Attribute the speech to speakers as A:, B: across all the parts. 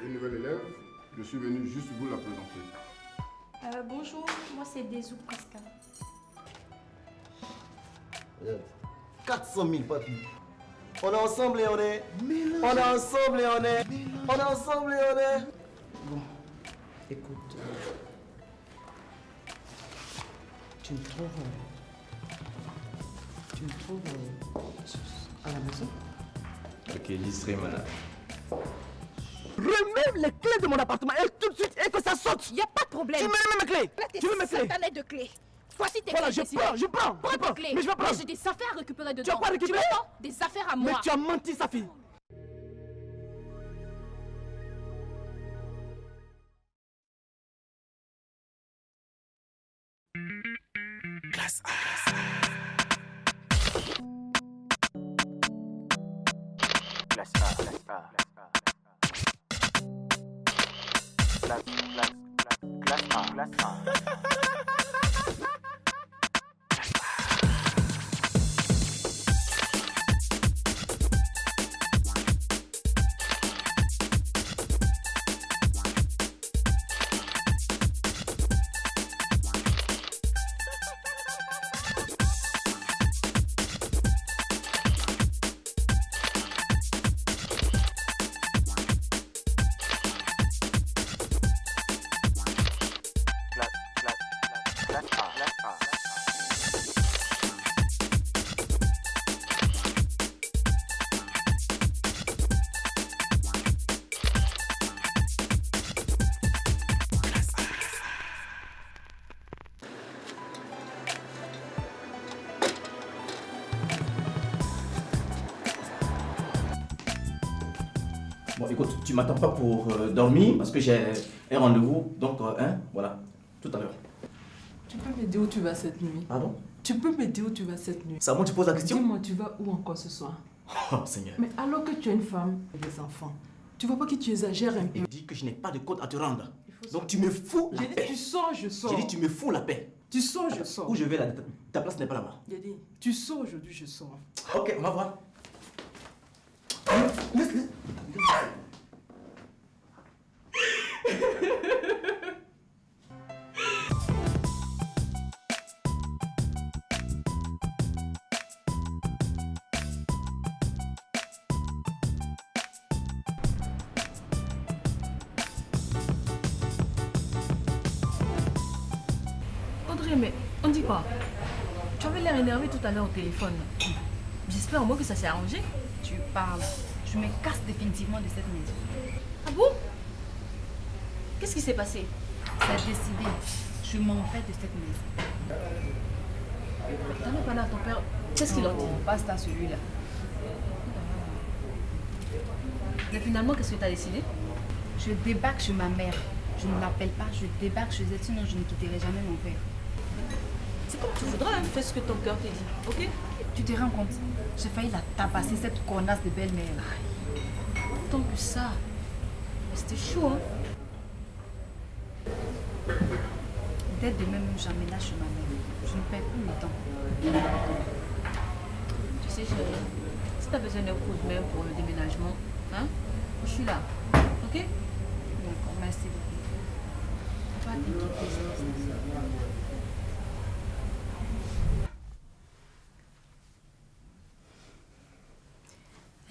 A: Une nouvelle élève, je suis venu juste vous la présenter.
B: Bonjour, moi c'est Dezou Pascal.
C: 400 000 papy. On est ensemble et on est. On est ensemble et on est. On est ensemble et on est.
D: Bon, écoute, tu me trouves à la maison?
E: Ok, j'y serai, madame.
C: Remets les clés de mon appartement et tout de suite et que ça saute.
B: Y a pas de problème.
C: Tu me mets mes clés.
B: Là, tes
C: Tu veux mes clés?
B: satanées de clés. Voici tes
C: Voilà,
B: clés.
C: je prends.
B: Prends tes clés.
C: Mais je vais prendre.
B: J'ai des affaires à récupérer dedans.
C: Tu as quoi à récupérer?
B: Tu m'entends? Des affaires à moi.
C: Mais tu as menti, Safi.
F: Classe A. Classe A. Classe A. Classe A.
E: Bon, écoute, tu m'attends pas pour dormir parce que j'ai un rendez-vous. Donc, voilà, tout à l'heure.
D: Tu peux me dire où tu vas cette nuit?
E: Pardon?
D: Tu peux me dire où tu vas cette nuit?
E: C'est à moi que tu poses la question?
D: Dis-moi, tu vas où encore ce soir?
E: Oh, Seigneur.
D: Mais alors que tu es une femme et des enfants, tu vois pas que tu exagères un peu?
E: Il dit que je n'ai pas de compte à te rendre.
D: faut
E: Donc, tu me fous la
D: J'ai dit,
E: paix.
D: tu sors, je sors.
E: J'ai dit, tu me fous la paix.
D: Tu sors, je sors.
E: Où je vais là, ta place n'est pas là-bas.
D: J'ai dit, tu sors aujourd'hui, je sors.
E: Ok, on va voir.
G: Audrey, mais on dit quoi? Tu avais l'air énervé tout à l'heure au téléphone. J'espère au moins que ça s'est arrangé.
H: Tu parles. Je me casse définitivement de cette maison.
G: Ah bon? Qu'est-ce qui s'est passé?
H: C'est décidé. Je m'en vais de cette maison.
G: T'en as parlé à ton père. Qu'est-ce qu'il en dit?
H: Basta celui-là.
G: Mais finalement, qu'est-ce que tu as décidé?
H: Je débarque chez ma mère. Je ne l'appelle pas, je débarque chez elle, sinon je ne quitterai jamais mon père.
G: C'est comme tu voudras, hein. Fais ce que ton cœur te dit, ok?
H: Tu te rends compte? J'ai failli la tabasser, cette connasse de belle-mère.
G: Tant que ça. Mais c'était chaud, hein?
H: Dès demain même, j'emménage chez ma mère. Je ne perds plus le temps.
G: Tu sais, chérie, si tu as besoin d'un coup de main pour le déménagement, hein? Je suis là, ok?
H: D'accord, merci beaucoup. Pas t'inquiéter,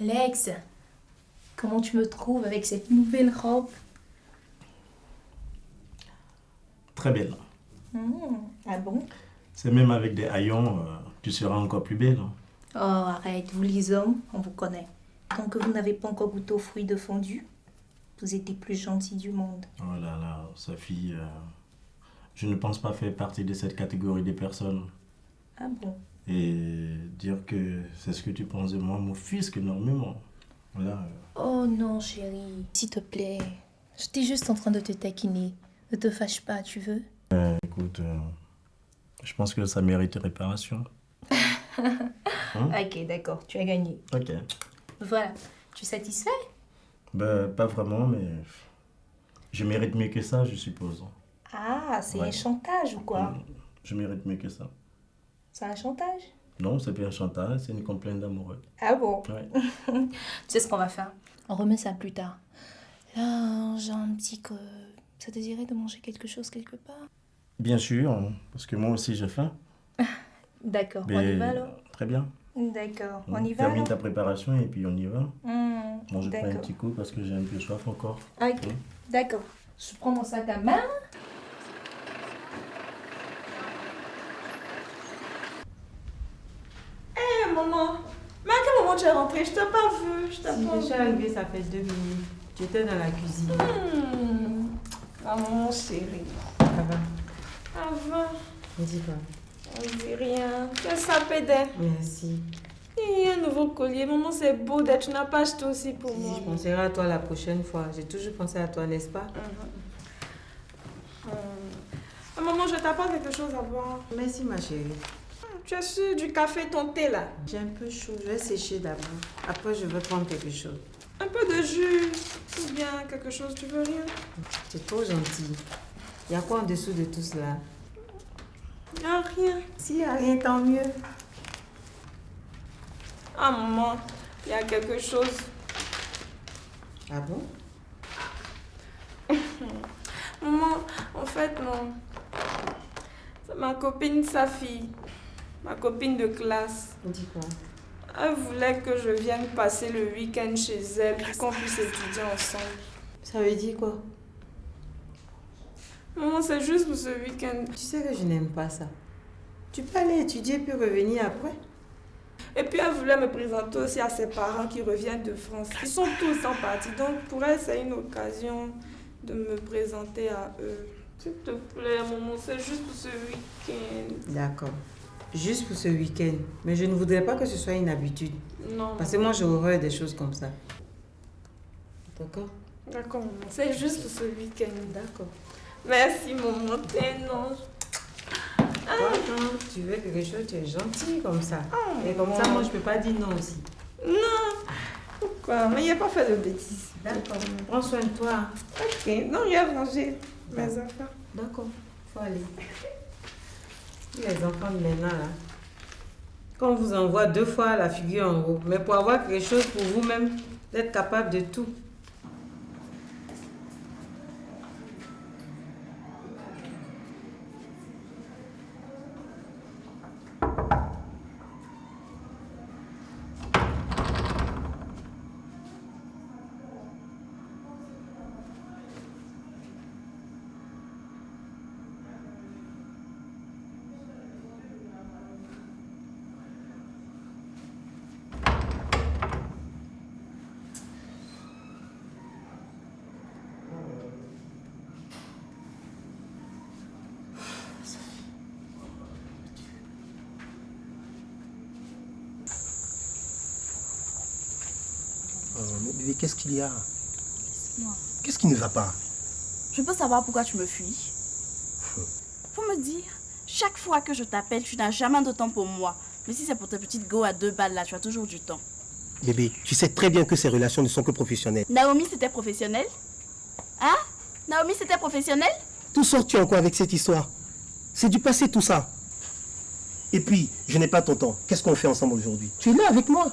B: Alex, comment tu me trouves avec cette nouvelle robe?
I: Très belle.
B: Ah bon?
I: C'est même avec des haillons, tu seras encore plus belle.
B: Oh, arrête, vous les hommes, on vous connaît. Tant que vous n'avez pas encore goûté aux fruits de fondue, vous êtes les plus gentils du monde.
I: Oh là là, Sophie, je ne pense pas faire partie de cette catégorie de personnes.
B: Ah bon?
I: Et dire que c'est ce que tu penses de moi m'offusque énormément. Voilà.
B: Oh non, chérie, s'il te plaît. J'étais juste en train de te taquiner. Ne te fâche pas, tu veux?
I: Écoute, je pense que ça mérite réparation.
B: Ok, d'accord, tu as gagné.
I: Ok.
B: Voilà, tu es satisfait?
I: Ben, pas vraiment, mais je mérite mieux que ça, je suppose.
B: Ah, c'est
I: Ouais.
B: un chantage ou quoi?
I: Je mérite mieux que ça.
B: C'est un chantage?
I: Non, c'est pas un chantage, c'est une complainte d'amoureux.
B: Ah bon?
I: Ouais.
B: Tu sais ce qu'on va faire? On remet ça plus tard. Là, j'ai un petit que... Ça te dirait de manger quelque chose quelque part?
I: Bien sûr, parce que moi aussi j'ai faim.
B: D'accord, on
I: Mais
B: y va alors?
I: très bien.
B: D'accord, on y va
I: Termine
B: alors?
I: ta préparation et puis on y va. Moi je prends un
B: D'accord.
I: petit coup parce que j'ai un peu soif encore.
B: Ok, d'accord. Je prends mon sac à main.
J: Hé maman, mais à quel moment tu es rentrée? Je t'ai pas vue, je t'ai
D: Si,
J: pas
D: je suis
J: vue.
D: arrivée, ça fait 2 minutes. Tu étais dans la cuisine.
J: Ah maman chérie.
D: Ça va?
J: Avant,
D: Ne dis pas.
J: on dit rien. Tu es sapée d'elle.
D: Merci.
J: Et un nouveau collier, maman c'est beau d'être. Tu n'as pas acheté aussi pour
D: Si,
J: moi.
D: je penserai à toi la prochaine fois. J'ai toujours pensé à toi, n'est-ce pas?
J: Ah, maman, je t'apporte quelque chose à boire.
D: Merci, ma chérie.
J: Tu as su du café, ton thé là?
D: J'ai un peu chaud. Je vais sécher d'abord. Après, je vais prendre quelque chose.
J: Un peu de jus ou bien quelque chose, tu veux rien?
D: Tu es trop gentil. Il y a quoi en dessous de tout cela?
J: Y a rien.
D: S'il n'y a rien, tant mieux.
J: Ah maman, il y a quelque chose.
D: Ah bon?
J: Maman, en fait non. C'est ma copine, sa fille. Ma copine de classe.
D: Dis quoi?
J: Elle voulait que je vienne passer le week-end chez elle pour qu'on puisse étudier ensemble.
D: Ça veut dire quoi?
J: Maman, c'est juste pour ce week-end.
D: Tu sais que je n'aime pas ça. Tu peux aller étudier puis revenir après?
J: Et puis elle voulait me présenter aussi à ses parents qui reviennent de France. Ils sont tous en partie, donc pour elle c'est une occasion de me présenter à eux. S'il te plaît, maman, c'est juste pour ce week-end.
D: D'accord. Juste pour ce week-end. Mais je ne voudrais pas que ce soit une habitude.
J: Non.
D: Parce que moi, j'ai horreur des choses comme ça. D'accord?
J: D'accord, maman, c'est juste pour ce week-end.
D: D'accord.
J: Merci, maman, t'es un ange.
D: Toi, quand tu veux quelque chose, tu es gentil comme ça. Et comme ça,
J: maman.
D: moi, je peux pas dire non aussi.
J: Non. Pourquoi? Mais il n'y a pas fait de bêtises.
D: D'accord. Prends soin de toi.
J: Ok, non, il a rangé mes affaires.
D: D'accord. Faut aller. Les enfants de maintenant, là. Quand on vous envoie 2 fois la figure en haut, mais pour avoir quelque chose pour vous-même, d'être capable de tout.
C: Mais bébé, qu'est-ce qu'il y a?
K: Laisse-moi.
C: Qu'est-ce qui ne va pas?
K: Je peux savoir pourquoi tu me fuis? Faut me dire, chaque fois que je t'appelle, tu n'as jamais de temps pour moi. Mais si c'est pour tes petites go à 2 balles là, tu as toujours du temps.
C: Bébé, tu sais très bien que ces relations ne sont que professionnelles.
K: Naomi, c'était professionnel? Hein? Naomi, c'était professionnel?
C: Tout sors-tu encore avec cette histoire? C'est du passé tout ça. Et puis, je n'ai pas ton temps. Qu'est-ce qu'on fait ensemble aujourd'hui? Tu es là avec moi.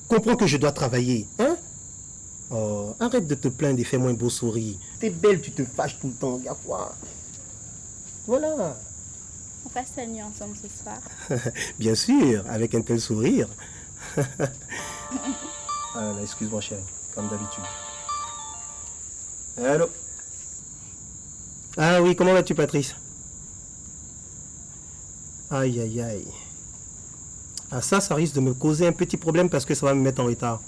C: Comprends que je dois travailler, hein? Oh, arrête de te plaindre et fais-moi un beau sourire. T'es belle, tu te fâches tout le temps. Y'a quoi? Voilà.
K: On passe la nuit ensemble ce soir.
C: Bien sûr, avec un tel sourire. Ah là, excuse-moi chérie, comme d'habitude. Allô? Ah oui, comment vas-tu Patrice? Aïe aïe aïe. Ah ça risque de me causer un petit problème parce que ça va me mettre en retard.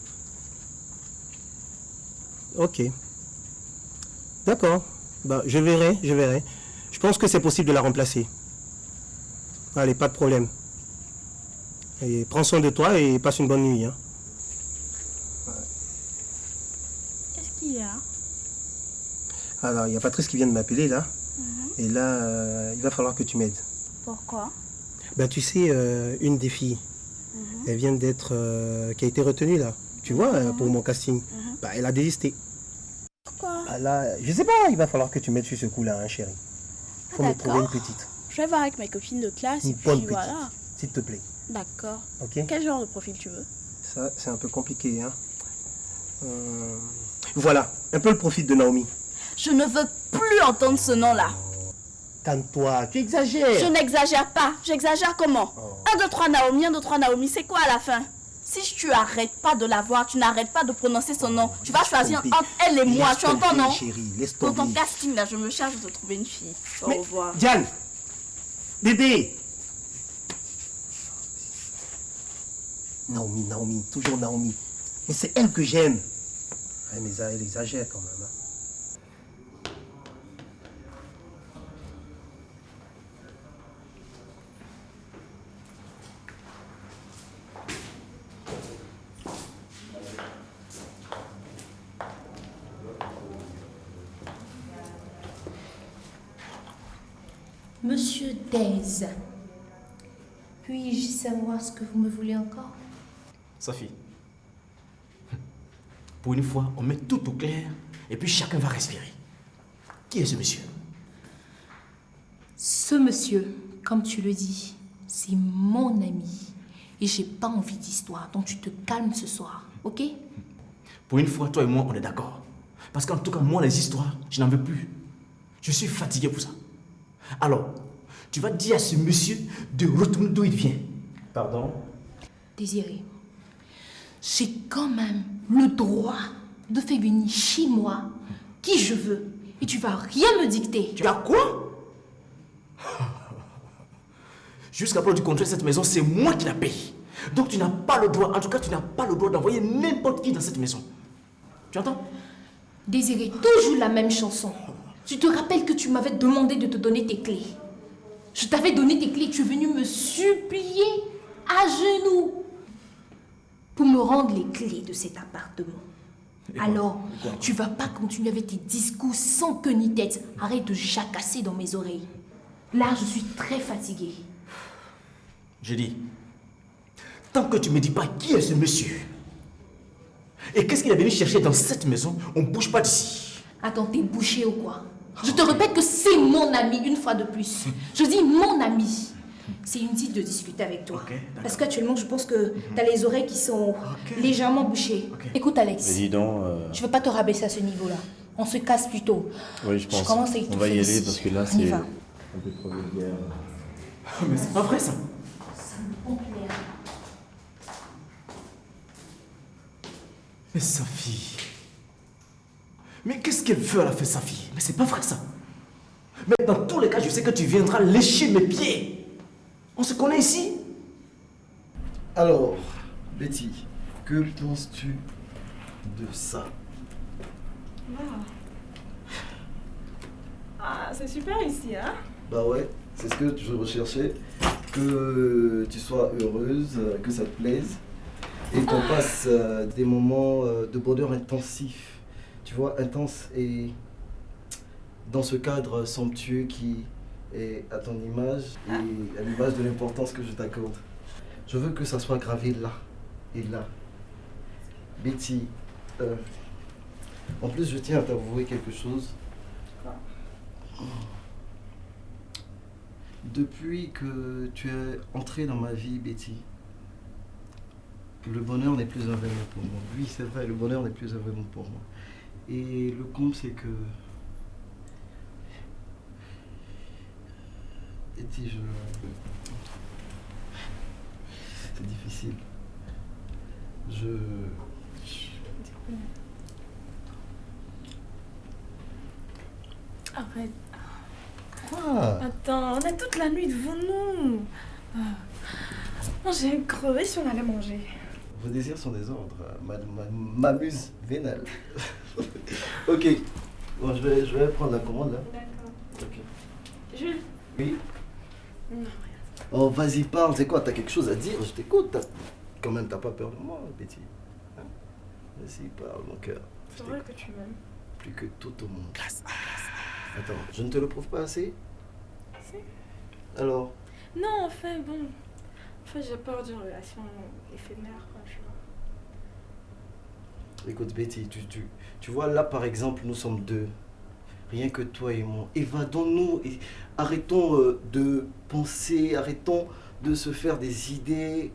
C: Ok. D'accord. Bah, je verrai. Je pense que c'est possible de la remplacer. Allez, pas de problème. Et prends soin de toi et passe une bonne nuit. Hein.
K: Qu'est-ce qu'il y a?
C: Alors, il y a Patrice qui vient de m'appeler là. Et là, il va falloir que tu m'aides.
K: Pourquoi?
C: Bah, tu sais, une des filles, elle vient d'être... qui a été retenue là. Tu vois, pour mon casting. Bah, elle a désisté.
K: Pourquoi?
C: Ah, là, je sais pas, il va falloir que tu m'aides sur ce coup-là, hein, chérie. Il faut me trouver une petite.
K: Je vais voir avec mes copines de classe
C: Une
K: et
C: bonne
K: puis
C: petite,
K: voilà.
C: s'il te plaît.
K: D'accord.
C: Ok?
K: Quel genre de profil tu veux?
C: Ça, c'est un peu compliqué, hein. Voilà, un peu le profil de Naomi.
K: Je ne veux plus entendre ce nom-là.
C: Calme-toi, tu exagères.
K: Je n'exagère pas. J'exagère comment? 1, 2, 3 Naomi, 1, 2, 3 Naomi, c'est quoi à la fin? Si tu arrêtes pas de la voir, tu n'arrêtes pas de prononcer son nom, tu vas choisir entre elle et moi, tu entends, non?
C: Chérie, laisse
K: Dans
C: tomber.
K: ton casting là, je me charge de trouver une fille. Au
C: Mais,
K: revoir.
C: Diane, bébé. Naomi, toujours Naomi. Mais c'est elle que j'aime. Ouais, mais elle exagère quand même. Hein.
B: Monsieur Dez, puis-je savoir ce que vous me voulez encore?
E: Sophie, pour une fois, on met tout au clair et puis chacun va respirer. Qui est ce monsieur?
B: Ce monsieur, comme tu le dis, c'est mon ami. Et j'ai pas envie d'histoire, donc tu te calmes ce soir, ok?
E: Pour une fois, toi et moi, on est d'accord. Parce qu'en tout cas, moi, les histoires, je n'en veux plus. Je suis fatigué pour ça. Alors, tu vas dire à ce monsieur de retourner d'où il vient. Pardon?
B: Désiré, j'ai quand même le droit de faire venir chez moi qui je veux. Et tu vas rien me dicter.
E: Tu as quoi? Jusqu'à preuve du contraire, cette maison, c'est moi qui la paye. Donc tu n'as pas le droit, en tout cas, tu n'as pas le droit d'envoyer n'importe qui dans cette maison. Tu entends?
B: Désiré, toujours la même chanson. Tu te rappelles que tu m'avais demandé de te donner tes clés. Je t'avais donné tes clés, tu es venu me supplier à genoux pour me rendre les clés de cet appartement. Alors, tu vas pas continuer avec tes discours sans queue ni tête. Arrête de jacasser dans mes oreilles. Là, je suis très fatiguée.
E: J'ai dit, tant que tu ne me dis pas qui est ce monsieur et qu'est-ce qu'il est venu chercher dans cette maison, on ne bouge pas d'ici.
B: Attends, t'es bouché ou quoi? Je te répète que c'est mon ami une fois de plus. Je dis mon ami. C'est inutile de discuter avec toi. Parce qu'actuellement, je pense que t'as les oreilles qui sont légèrement bouchées. Écoute, Alex.
I: Mais dis donc.
B: Je veux pas te rabaisser à ce niveau-là. On se casse plutôt.
I: Oui, je pense.
B: commence à étouffer
I: On va y aller
B: ici.
I: parce que là,
B: On y
I: c'est
B: va.
I: un peu trop vulgaire.
E: Mais c'est pas vrai ça.
B: Ça me pompe l'air.
E: Mais Sophie. Mais qu'est-ce qu'elle veut à la fin, Sophie? Mais c'est pas vrai ça. Mais dans tous les cas, je sais que tu viendras lécher mes pieds. On se connaît ici.
L: Alors, Betty, que penses-tu de ça?
J: Ah, c'est super ici, hein?
L: Bah ouais, c'est ce que je recherchais. Que tu sois heureuse, que ça te plaise. Et qu'on passe des moments de bonheur intensif. Tu vois, intense et dans ce cadre somptueux qui est à ton image et à l'image de l'importance que je t'accorde. Je veux que ça soit gravé là et là. Betty, en plus je tiens à t'avouer quelque chose. Depuis que tu es entrée dans ma vie, Betty, le bonheur n'est plus un vrai mot pour moi. Oui, c'est vrai, le bonheur n'est plus un vrai mot pour moi. Et le comble, c'est que... Betty, c'est difficile.
J: Arrête.
L: Quoi?
J: Attends, on a toute la nuit devant nous. Non, j'ai crevé si on allait manger.
L: Vos désirs sont des ordres, m'amuse vénale. Ok, bon, je vais prendre la commande là.
J: D'accord.
L: Ok.
J: Jules?
L: Oui?
J: Non, rien.
L: Oh, vas-y, parle, c'est quoi? T'as quelque chose à dire? Je t'écoute. Quand même, t'as pas peur de moi, Betty. Hein? Vas-y, parle, mon cœur.
J: C'est vrai que tu m'aimes.
L: Plus que tout au monde. Attends, je ne te le prouve pas assez?
J: Si.
L: Alors?
J: Non, enfin, bon. Enfin, j'ai peur d'une relation éphémère, quoi, tu vois.
L: Écoute, Betty, tu vois, là, par exemple, nous sommes deux. Rien que toi et moi. Évadons-nous et arrêtons de penser, arrêtons de se faire des idées.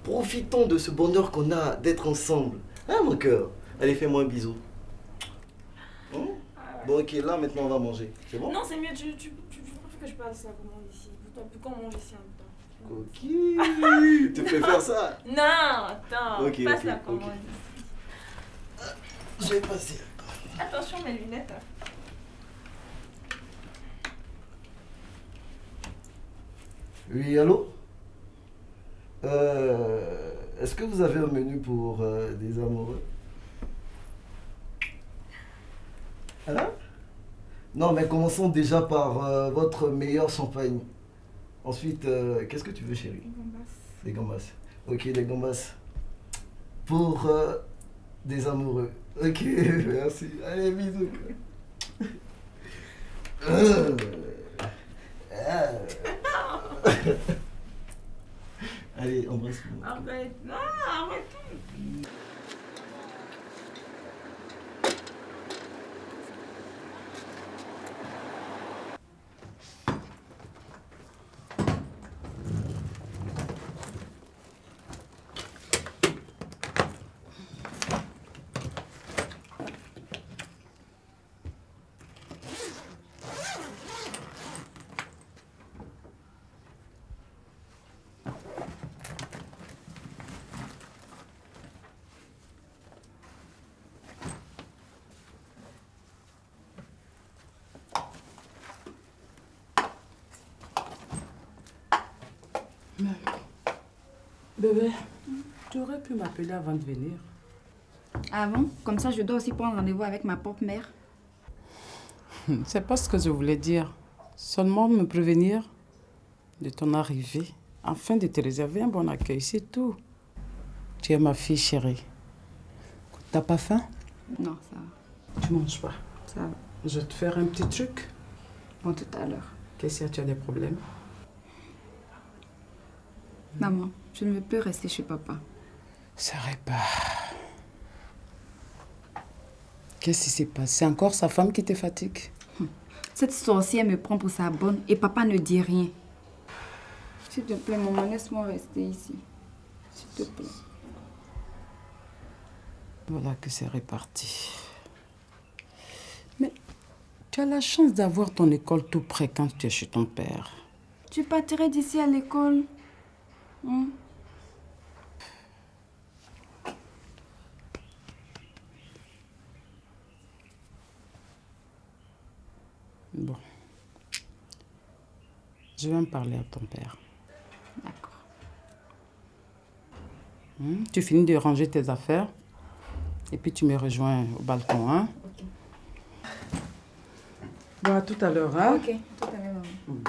L: Profitons de ce bonheur qu'on a d'être ensemble. Hein, mon cœur? Allez, fais-moi un bisou. Hein? Bon, ok, là, maintenant, on va manger. C'est bon?
J: Non, c'est mieux, tu préfères que je passe la commande ici. Plus qu'on mange ici en même temps.
L: Ok. Tu préfères ça?
J: Non, attends,
L: Ok,
J: passe
L: ok,
J: la
L: ok.
J: commande ici.
L: Je vais passer.
J: Attention, mes lunettes.
L: Oui, allô? Est-ce que vous avez un menu pour des amoureux? Hein? Non, mais commençons déjà par votre meilleur champagne. Ensuite, qu'est-ce que tu veux, chérie? Des gambas. Ok, des gambas. Pour des amoureux. Ok, merci. Allez, bisous. Allez, embrasse-moi.
J: Arrête, non, arrête.
M: Bébé, tu aurais pu m'appeler avant de venir.
H: Ah bon? Comme ça, je dois aussi prendre rendez-vous avec ma propre mère.
M: C'est pas ce que je voulais dire. Seulement me prévenir de ton arrivée, afin de te réserver un bon accueil, c'est tout. Tu es ma fille chérie. T'as pas faim?
H: Non, ça va.
M: Tu manges pas?
H: Ça va.
M: Je vais te faire un petit truc.
H: Bon, tout à l'heure.
M: Qu'est-ce que tu as des problèmes?
H: Maman, je ne veux plus rester chez papa.
M: Ça répare. Qu'est-ce qui s'est passé? C'est encore sa femme qui te fatigue?
H: Cette sorcière me prend pour sa bonne et papa ne dit rien. S'il te plaît, maman, laisse-moi rester ici. S'il te plaît.
M: Voilà que c'est réparti. Mais tu as la chance d'avoir ton école tout près quand tu es chez ton père.
H: Tu partirais d'ici à l'école?
M: Bon. Je vais en parler à ton père.
H: D'accord.
M: Tu finis de ranger tes affaires et puis tu me rejoins au balcon, hein? Bon, à tout à l'heure, hein?
H: Ok, tout à l'heure, maman.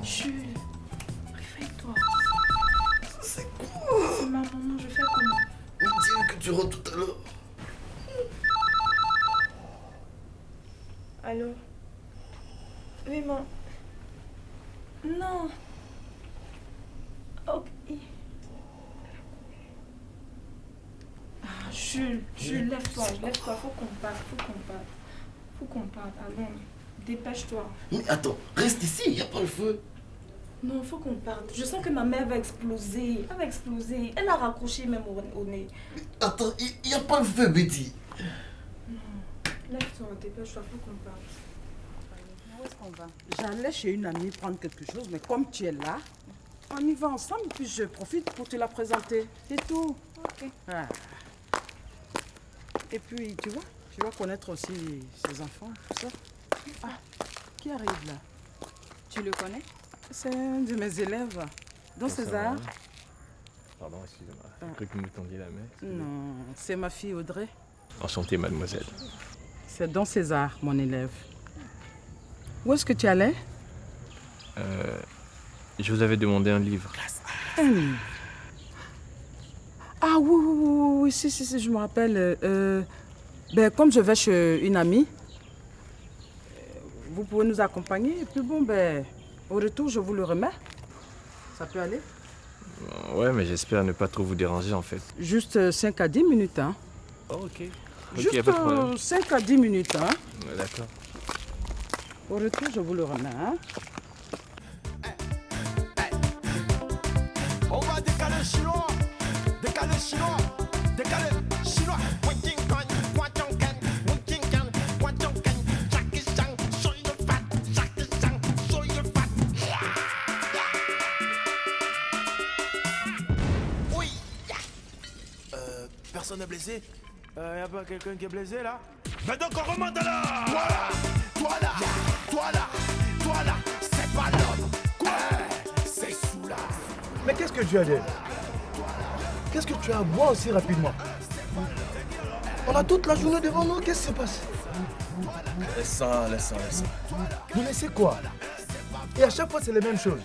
J: Jules, réveille-toi. C'est quoi? C'est ma maman, je fais comment?
L: On dirait que tu rentres tout à l'heure.
J: Allô? Oui, maman. Non. Ok. Jules, lève-toi, faut qu'on parte. Faut qu'on parte, allons. Dépêche-toi.
L: Mais attends, reste ici, il n'y a pas le feu.
J: Non, faut qu'on parte. Je sens que ma mère va exploser. Elle va exploser. Elle a raccroché même au nez.
L: Attends, il n'y a pas le feu, Betty.
J: Non. Lève-toi, dépêche-toi, faut qu'on parte.
M: Où est-ce qu'on va? J'allais chez une amie prendre quelque chose, mais comme tu es là, on y va ensemble, puis je profite pour te la présenter. C'est tout.
H: Ok.
M: Ah. Et puis, tu vois, tu vas connaître aussi ses enfants, tout ça. Ah, qui arrive là?
H: Tu le connais?
M: C'est un de mes élèves, dont César.
N: Pardon, excusez-moi. J'ai cru que vous me tendiez la main.
M: Non, c'est ma fille Audrey.
N: Enchanté, mademoiselle.
M: C'est Don César, mon élève. Où est-ce que tu allais?
N: Je vous avais demandé un livre.
M: Ah oui, si, je me rappelle. Ben, comme je vais chez une amie, vous pouvez nous accompagner. Et puis bon, ben, au retour, je vous le remets. Ça peut aller?
N: Ouais, mais j'espère ne pas trop vous déranger en fait.
M: Juste 5 à 10 minutes, hein.
N: Oh, ok.
M: Juste
N: y a pas de problème.
M: 5 à 10 minutes, hein.
N: Ouais, d'accord.
M: Au retour, je vous le remets, hein.
O: On va décaler chinois, décaler chinois, décaler chinois. Oui. Personne n'est blessé? Y a pas quelqu'un qui est blessé là? Mais donc on remonte là. Toi là, c'est pas l'homme. Quoi? C'est sous là.
P: Mais qu'est-ce que tu as dit? Qu'est-ce que tu as à boire aussi rapidement? On a toute la journée devant nous, qu'est-ce qui se passe?
O: Laisse ça.
P: Vous laissez quoi? Et à chaque fois c'est les mêmes choses.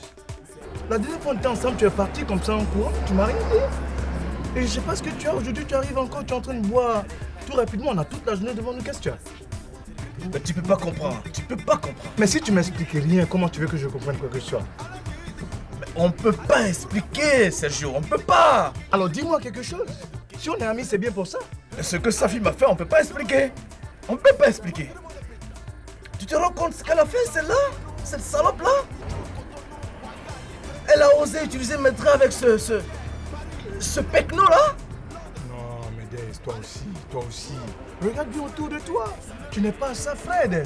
P: La dernière fois on était ensemble, tu es parti comme ça en courant, tu m'as rien dit. Et je sais pas ce que tu as, aujourd'hui tu arrives encore, tu es en train de boire tout rapidement, on a toute la journée devant nous, qu'est-ce que tu as?
O: Mais tu peux pas comprendre,
P: Mais si tu m'expliques rien, comment tu veux que je comprenne quoi que ce soit?
O: On peut pas expliquer, Sergio, on peut pas.
P: Alors dis-moi quelque chose. Si on est amis, c'est bien pour ça.
O: Ce que sa fille m'a fait, on peut pas expliquer. On peut pas expliquer. Tu te rends compte ce qu'elle a fait, celle-là? Cette salope-là? Elle a osé utiliser mes draps avec ce pecno-là?
P: Non, mais Dez, toi aussi. Regarde bien autour de toi. Tu n'es pas ça près, Dez.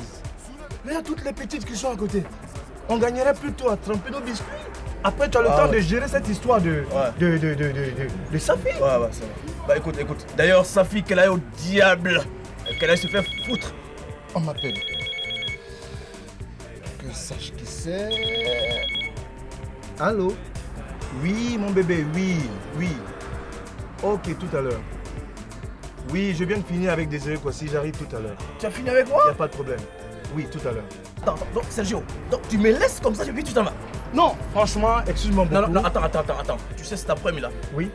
P: Regarde toutes les petites qui sont à côté. On gagnerait plutôt à tremper nos biscuits. Après, tu as le temps de gérer cette histoire de Safi.
O: Ouais, ça va. Bah écoute. D'ailleurs, Safi, qu'elle aille au diable. Qu'elle aille se faire foutre.
P: On m'appelle. Que sache qui c'est. Allô? Oui, mon bébé, oui. Ok, tout à l'heure. Oui, je viens de finir avec Désiré Kwasi, j'arrive tout à l'heure.
O: Tu as fini avec moi?
P: Y a pas de problème. Oui, tout à l'heure.
O: Attends, donc Sergio, donc tu me laisses comme ça et puis tu t'en vas?
P: Non, franchement, excuse-moi beaucoup.
O: Non, attends. Tu sais, cet après-midi là?
P: Oui.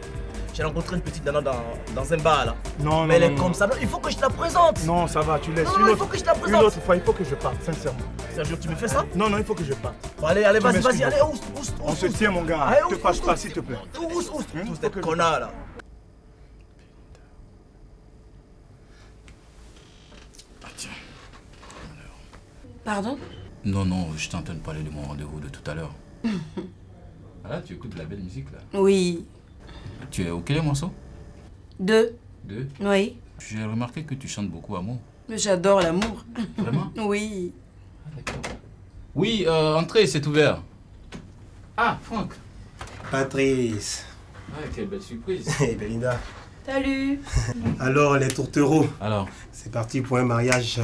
O: J'ai rencontré une petite nana dans un bar là.
P: Non,
O: mais elle est comme ça. Non, il faut que je te la présente.
P: Non, ça va, tu laisses.
O: Non, il faut que je te la présente.
P: Une autre fois, il faut que je parte, sincèrement.
O: Sergio, tu me fais ça?
P: Non, il faut que je parte.
O: Bon, allez, vas-y, allez, oust.
P: On se tient, mon gars.
O: Allez,
P: Ne te fâche pas, s'il te plaît.
O: Oust, t'es connard là.
Q: Pardon?
R: Non, je t'entends parler de mon rendez-vous de tout à l'heure. Ah, tu écoutes de la belle musique là?
Q: Oui.
R: Tu es au quel morceau?
Q: 2.
R: 2?
Q: Oui.
R: J'ai remarqué que tu chantes beaucoup amour.
Q: Mais j'adore l'amour.
R: Vraiment?
Q: Oui.
R: Oui, entrez, c'est ouvert. Ah, Franck.
C: Patrice.
R: Ah, quelle belle surprise.
C: Hey, Belinda.
Q: Salut.
C: Alors, les tourtereaux.
R: Alors?
C: C'est parti pour un mariage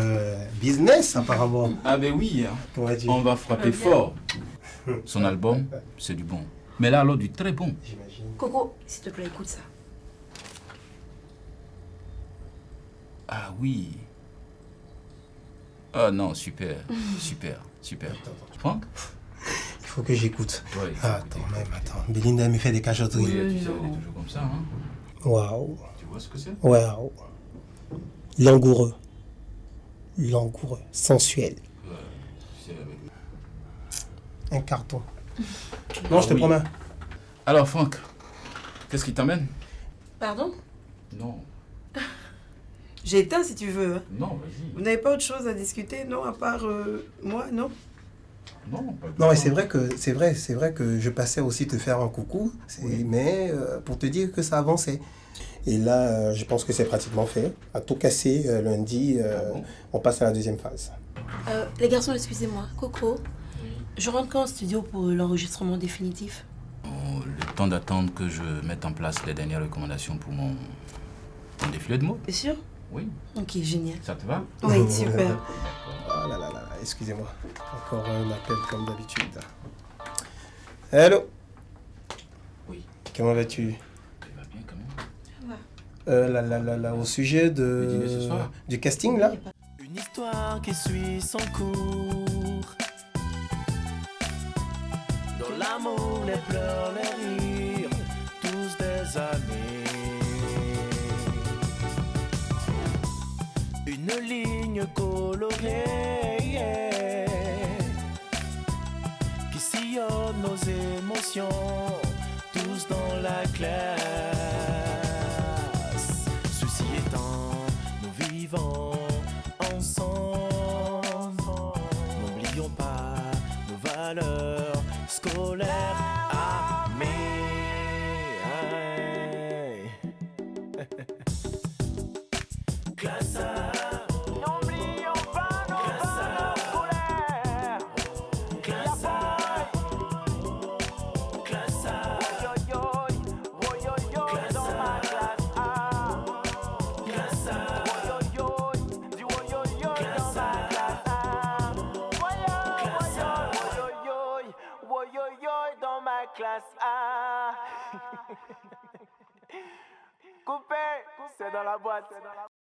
C: business, apparemment.
R: Ah ben oui, hein.
C: Comment dire?
R: On va frapper fort. Son album, c'est du bon. Mais là, alors, du très bon.
Q: Coco, s'il te plaît, écoute ça.
R: Ah oui. Ah non, super. Franck?
C: Il faut que j'écoute.
R: Ouais,
C: attends. Belinda me fait des cachotteries.
R: Oui, tu sais, elle est toujours comme ça, hein.
C: Waouh.
R: Tu vois ce que c'est?
C: Waouh. Langoureux, sensuel. Un carton. Non, je te promets.
R: Alors, Franck, qu'est-ce qui t'emmène?
Q: Pardon?
R: Non.
Q: J'ai éteint si tu veux. Hein.
R: Non, vas-y.
Q: Vous n'avez pas autre chose à discuter, non? À part moi, non?
R: Non, pas du tout.
C: Non, mais c'est vrai que je passais aussi te faire un coucou, mais pour te dire que ça avançait. Et là, je pense que c'est pratiquement fait. À tout casser, lundi, on passe à la deuxième phase.
Q: Les garçons, excusez-moi. Coco, je rentre quand en studio pour l'enregistrement définitif?
R: Le temps d'attendre que je mette en place les dernières recommandations pour mon défilé de mode.
Q: T'es sûr?
R: Oui.
Q: Ok, génial.
R: Ça te va?
Q: Oui, super.
C: Oh là là, excusez-moi. Encore un appel comme d'habitude. Hello.
R: Oui.
C: Comment vas-tu?
R: Tu vas bien, comment?
C: Là, au sujet du casting, là?
O: Une histoire qui suit son cours, dans l'amour, les pleurs, les rires, tous des amis. Une ligne colorée,
S: sillonnent nos émotions, tous dans la classe. Ceci étant, nous vivons ensemble. N'oublions pas nos valeurs scolaires. Classe A. N'oublions pas nos valeurs scolaires. Classe A. Classe A. Classe A. Classe A. Dans ma classe A. Coupé, c'est dans la boîte.